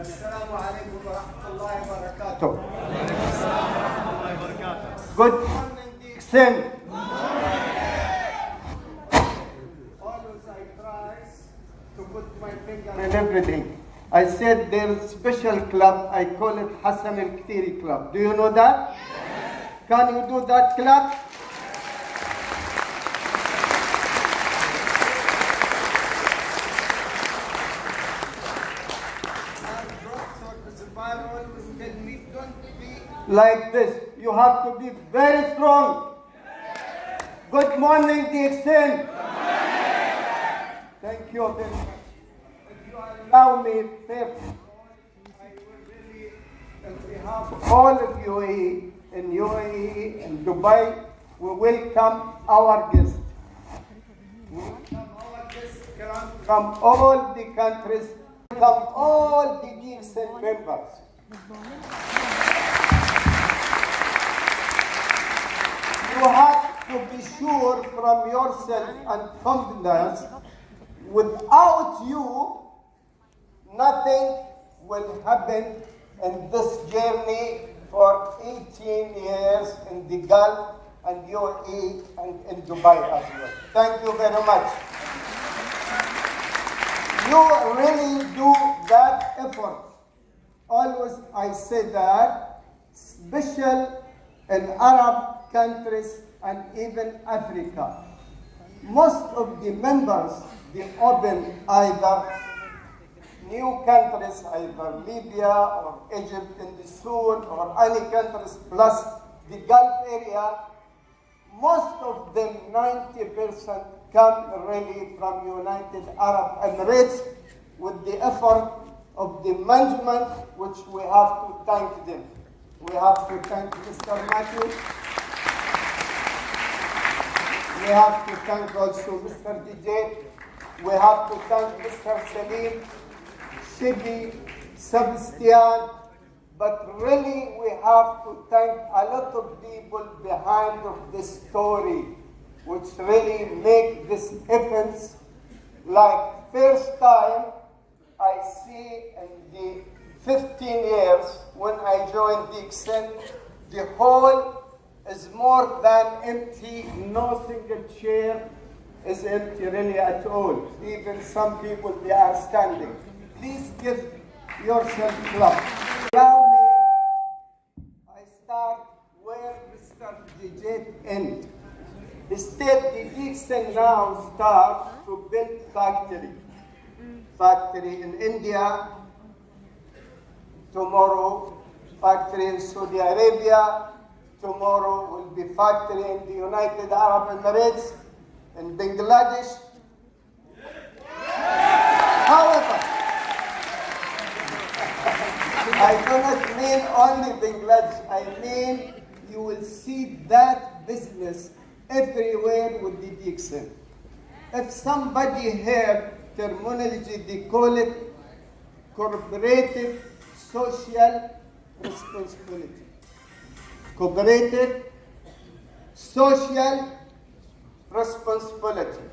Assalamu alaikum wa rahmatullahi wa barakatuh. Good morning, Dixon. Always I try to put my finger in everything. I said there's a special club, I call it Hassan al-Khathiri Club. Do you know that? Yes. Can you do that club? Like this. You have to be very strong. Good morning, Dixon. Thank you very much. If you allow me, first, I will really, on behalf of all of UAE, in Dubai, we welcome our guests. We welcome our guests from all the countries, from all the Dixon members. You have to be sure from yourself and confidence. Without you, nothing will happen in this journey for 18 years in the Gulf and UAE and in Dubai as well. Thank you very much. You really do that effort. Always I say that, special in Arab countries and even Africa. Most of the members, they open either new countries, either Libya or Egypt in the soon or any countries plus the Gulf area. Most of them, 90%, come really from United Arab Emirates with the effort of the management, which we have to thank them. We have to thank Mr. Matthew. We have to thank also Mr. DJ. We have to thank Mr. Salim, Shibi, Sebastian. But really, we have to thank a lot of people behind of this story, which really make this events. Like first time I see in the 15 years when I joined Dixon, the hall is more than empty. No single chair is empty really at all. Even some people, they are standing. Please give yourself clap. Allow me, I start where Mr. DJ end. Instead, the Dixon now start to build factory. Factory in India, tomorrow factory in Saudi Arabia, tomorrow will be factory in the United Arab Emirates, in Bangladesh. However, I do not mean only Bangladesh, I mean you will see that business everywhere with the Dixon. If somebody heard terminology, they call it corporative social responsibility. Cooperative social responsibility.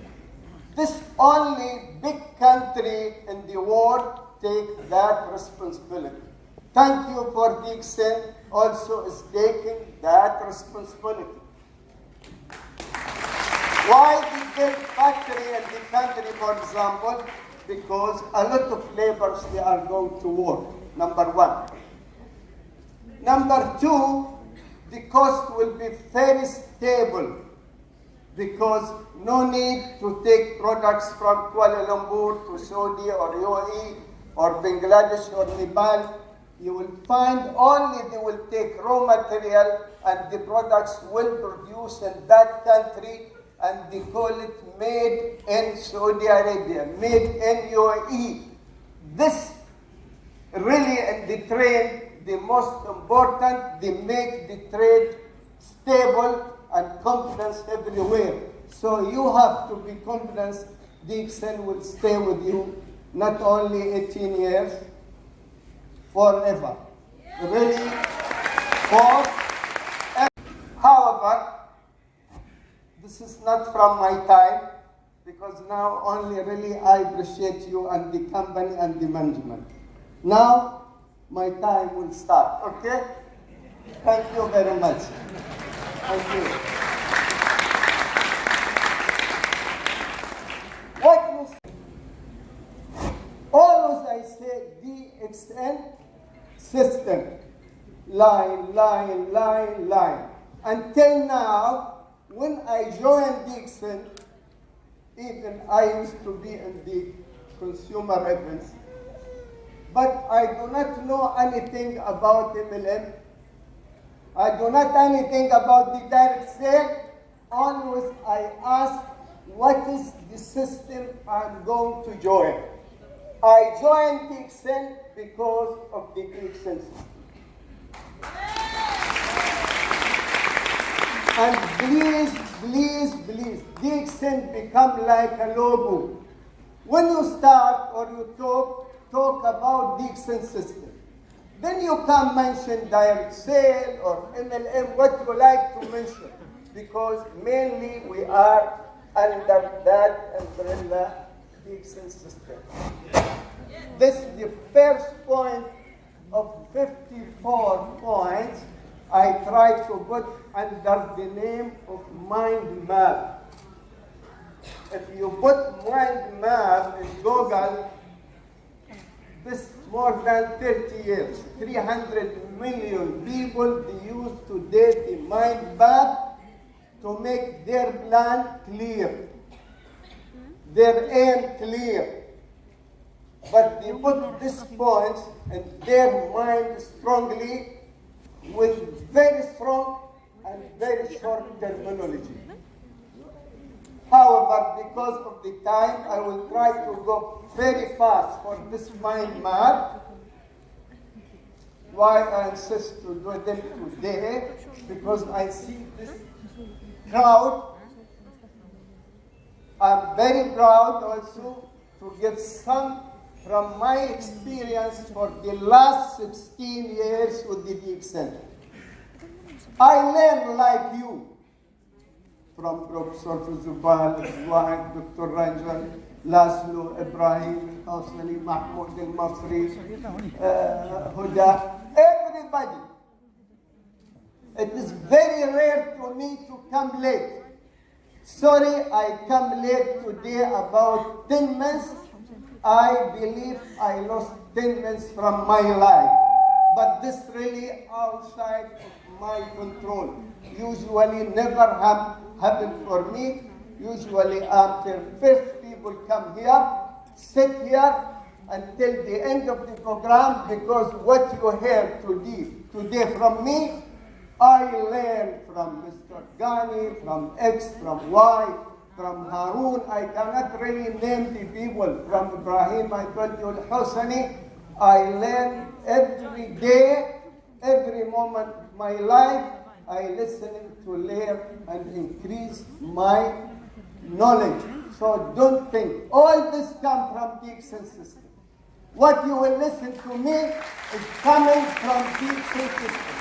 This only big country in the world take that responsibility. Thank you for Dixon also is taking that responsibility. Why the big factory in the country, for example? Because a lot of laborers, they are going to work, number one. Number two, the cost will be very stable because no need to take products from Kuala Lumpur to Saudi or UAE or Bangladesh or Nepal. You will find only they will take raw material and the products will produce in that country, and they call it made in Saudi Arabia, made in UAE. This really in the trade, the most important, they make the trade stable and confidence everywhere. So you have to be confident Dixon will stay with you not only 18 years, forever. Really, forever. However, this is not from my time, because now only really I appreciate you and the company and the management. Now, my time will start, okay? Thank you very much. Thank you. What you say? Always I say DXN system. Line, line, line, line. Until now, when I joined DXN, even I used to be in the consumer events, but I do not know anything about MLM. I do not know anything about the direct sale. Always I ask, what is the system I'm going to join? I joined DXN because of the DXN system. And please, please, please, DXN become like a logo. When you start or you talk about DXN system, then you can mention direct sale or MLM, what you like to mention, because mainly we are under that umbrella DXN system. This is the first point of 54 points I try to put under the name of mind map. If you put mind map in Google, this more than 30 years, 300 million people they use today the mind map to make their plan clear, their aim clear. But they put these points in their mind strongly with very strong and very short terminology. However, because of the time, I will try to go very fast for this mind map. Why I insist to do them today? Because I see this crowd. I'm very proud also to give some from my experience for the last 16 years with the DXN. I learned like you from Professor Fuzubal, Zwahid, Dr. Ranjan, Laszlo, Ibrahim, Hassan, Mahmoud al-Masri, Huda, everybody. It is very rare to me to come late. Sorry, I come late today about 10 minutes. I believe I lost 10 minutes from my life, but this really outside of my control. Usually never happened for me. Usually after first people come here, sit here until the end of the program, because what you heard today from me, I learned from Mr. Ghani, from X, from Y, from Harun. I cannot really name the people. From Ibrahim, I told you Al-Husani. I learn every day, every moment of my life. I listen to learn and increase my knowledge. So don't think. All this comes from the DXN system. What you will listen to me is coming from the DXN system.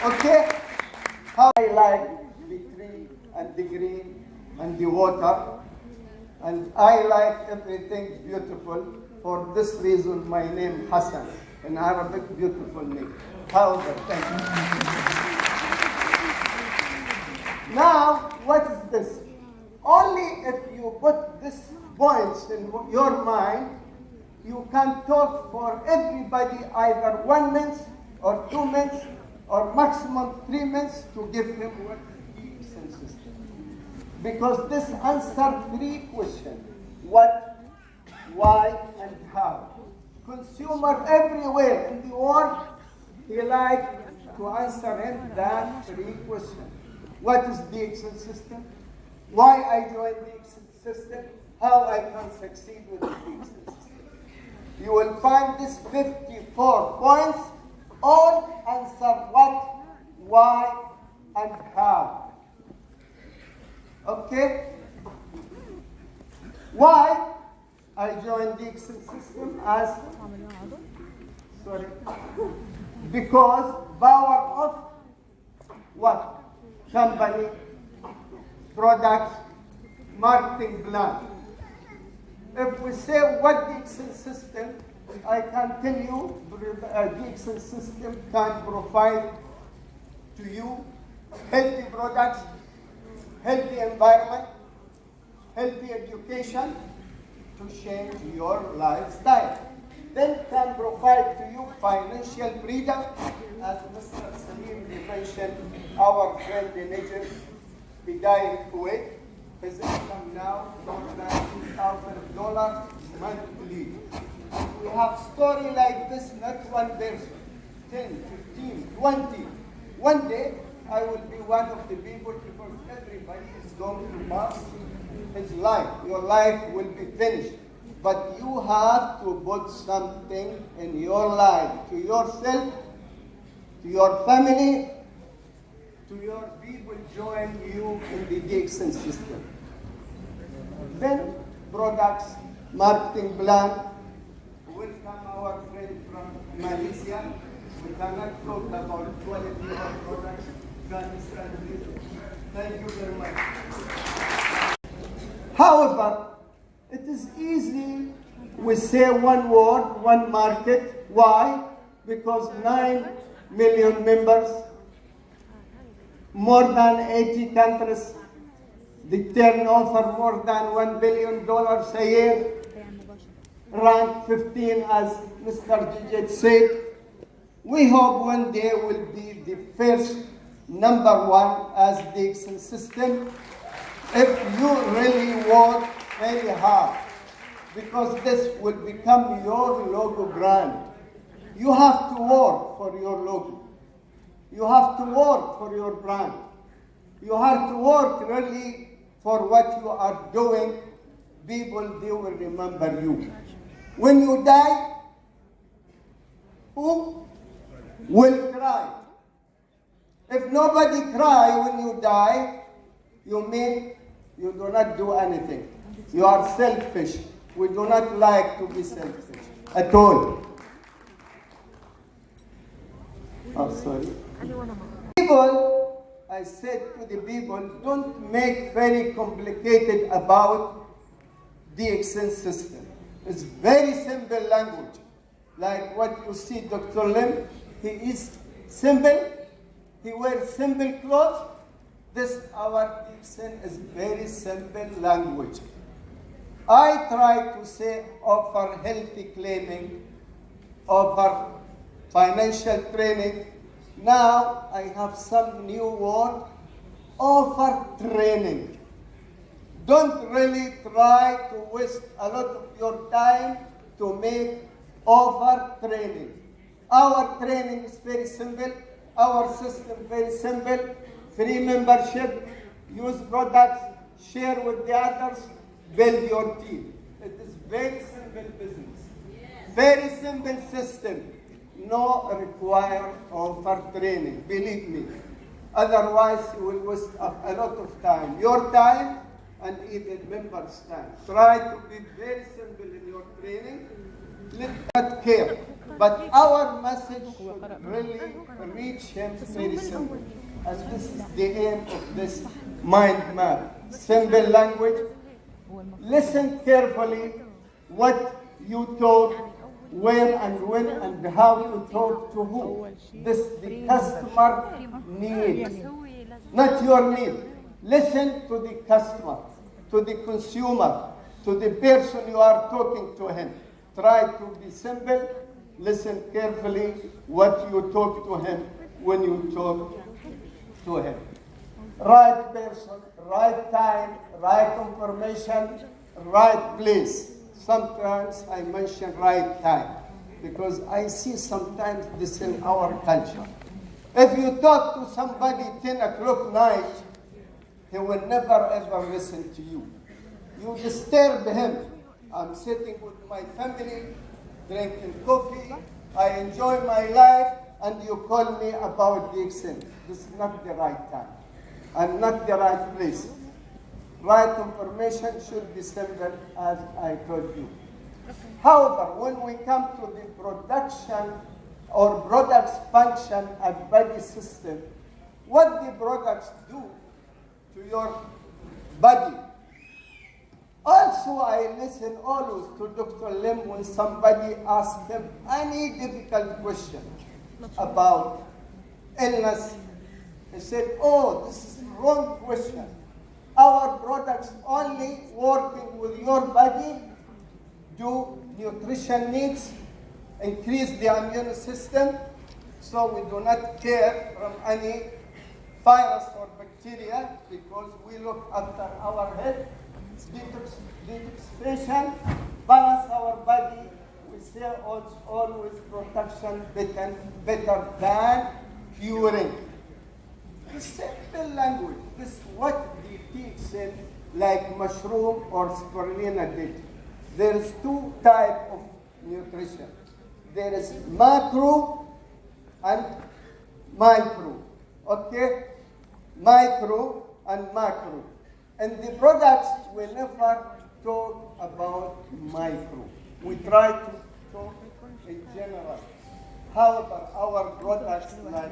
Okay? How I like the tree and the green and the water, and I like everything beautiful. For this reason, my name Hassan, in Arabic, beautiful name. However, thank you. Now, what is this? Only if you put these points in your mind, you can talk for everybody either 1 minute or 2 minutes or maximum 3 minutes to give him what he senses. Because this answers 3 questions: what, why, and how. Consumer everywhere in the world, he like to answer him that 3 questions. What is the DXN system? Why I joined the DXN system? How I can succeed with the DXN system? You will find these 54 points all answer what, why, and how. Okay? Why I joined the DXN system as, because power of what? Company, products, marketing plan. If we say what DXN system, I can tell you, the Excel system can provide to you healthy products, healthy environment, healthy education to change your lifestyle. Then can provide to you financial freedom, as Mr. Salim mentioned, our friend in Egypt, he died in Kuwait. His income now more than $2,000 monthly. And we have story like this, not one person, 10, 15, 20. One day, I will be one of the people because everybody is going to pass his life. Your life will be finished. But you have to put something in your life, to yourself, to your family, to your people join you in the Dixon system. Then products, marketing plan. Welcome our friend from Malaysia. We cannot talk about quality of products. Thank you very much. However, it is easy we say one word, one market. Why? Because 9 million members, more than 80 countries, the turnover more than $1 billion a year, ranked 15 as Mr. Jijit said. We hope one day will be the first #1 as the Excel system if you really work very hard, because this will become your logo brand. You have to work for your logo. You have to work for your brand. You have to work really for what you are doing. People, they will remember you. When you die, who will cry? If nobody cry when you die, you mean you do not do anything. You are selfish. We do not like to be selfish at all. Oh, sorry. People, I said to the people, don't make very complicated about the Excel system. It's very simple language. Like what you see Dr. Lim, he is simple. He wears simple clothes. This, our Excel is very simple language. I try to say offer healthy claiming, offer financial training. Now I have some new word, offer training. Don't really try to waste a lot of your time to make offer training. Our training is very simple. Our system very simple. Free membership, use products, share with the others, build your team. It is very simple business. Very simple system. No require offer training, believe me. Otherwise, you will waste a lot of time. Your time and even members' time. Try to be very simple in your training. Let not care. But our message should really reach him very simple. And this is the aim of this mind map. Simple language. Listen carefully what you talk, where and when and how to talk to who. This the customer need, not your need. Listen to the customer, to the consumer, to the person you are talking to him. Try to be simple. Listen carefully what you talk to him when you talk to him. Right person, right time, right information, right place. Sometimes I mention right time because I see sometimes this in our culture. If you talk to somebody 10 o'clock night, he will never ever listen to you. You disturb him. I'm sitting with my family, drinking coffee, I enjoy my life, and you call me about the Excel. This is not the right time and not the right place. Right information should be simple, as I told you. However, when we come to the production or products function and body system, what the products do to your body? Also, I listen always to Dr. Lim when somebody asks him any difficult question about illness. He said, oh, this is the wrong question. Our products only working with your body, do nutrition needs, increase the immune system, so we do not care from any virus or bacteria because we look after our health, detoxification, balance our body. We say always protection better than curing. The simple language, this is what the teach in like mushroom or spirulina did. There is two types of nutrition. There is macro and micro. Okay? Micro and macro. And the products we never talk about micro. We try to talk in general. However, our products like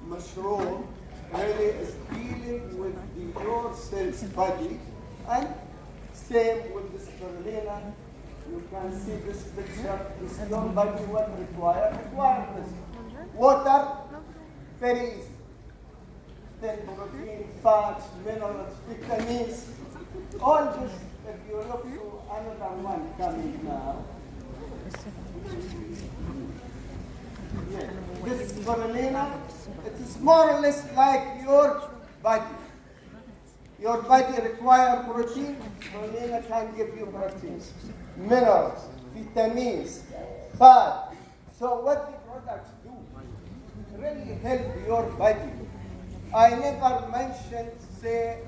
mushroom really is dealing with your cell's body, and same with the spirulina. You can see this picture. This your body what requires this. Water, very easy. Then protein, fats, minerals, vitamins. All this, if you look to another one coming now. Yeah. This spirulina, it is more or less like your body. Your body requires protein, spirulina can give you proteins, minerals, vitamins, fat. So what the products do really help your body. I never mentioned, say,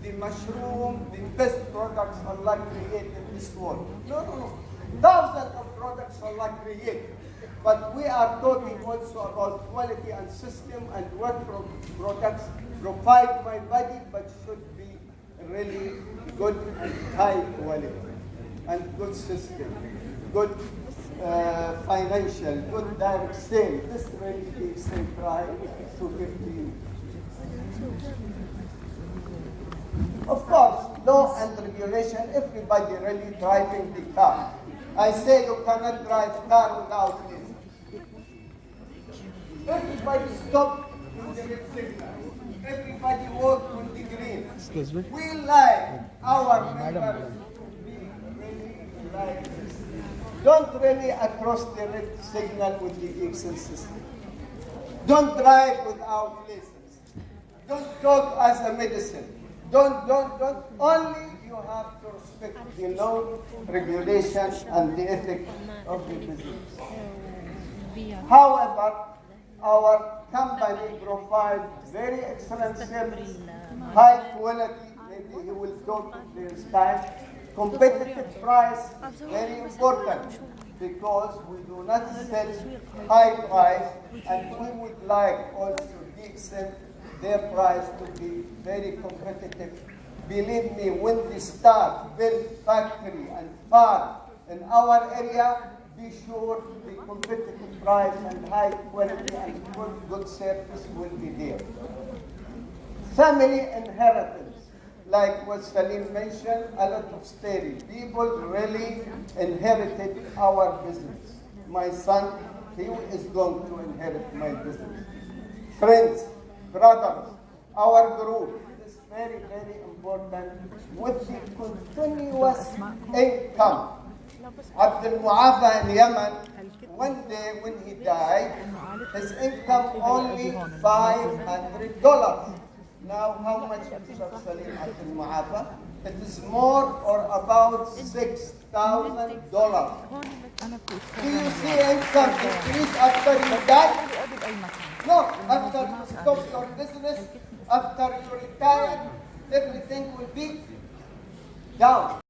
the mushroom, the best products Allah created in this world. No. Thousands of products Allah created. But we are talking also about quality and system and what products provide my body, but should be really good and high quality and good system, good financial, good direct sale. This really takes some pride to give to you. Of course, law and regulation, everybody really driving the car. I say you cannot drive car without this. Everybody stop in the red signal. Everybody walk on the green. Excuse me. We like our members to be really like this. Don't really across the red signal with the excel system. Don't drive without license. Don't talk as a medicine. Don't. Only you have to respect the law, regulation, and the ethics of the business. However, our company provides very excellent service, high quality, maybe he will talk in this time, competitive price, very important, because we do not sell high price, and we would like also decent their price to be very competitive. Believe me, when they start build factory and farm in our area, be sure the competitive price and high quality and good service will be there. Family inheritance, like what Salim mentioned, a lot of story. People really inherited our business. My son, he is going to inherit my business. Friends, brothers, our group is very, very important with the continuous income. Abdul Mu'afa in Yemen, one day when he died, his income only $500. Now, how much is Salim Abdul Mu'afa? It is more or about $6,000. Do you see income increase after you die? No, after you stop your business, after you retire, everything will be down.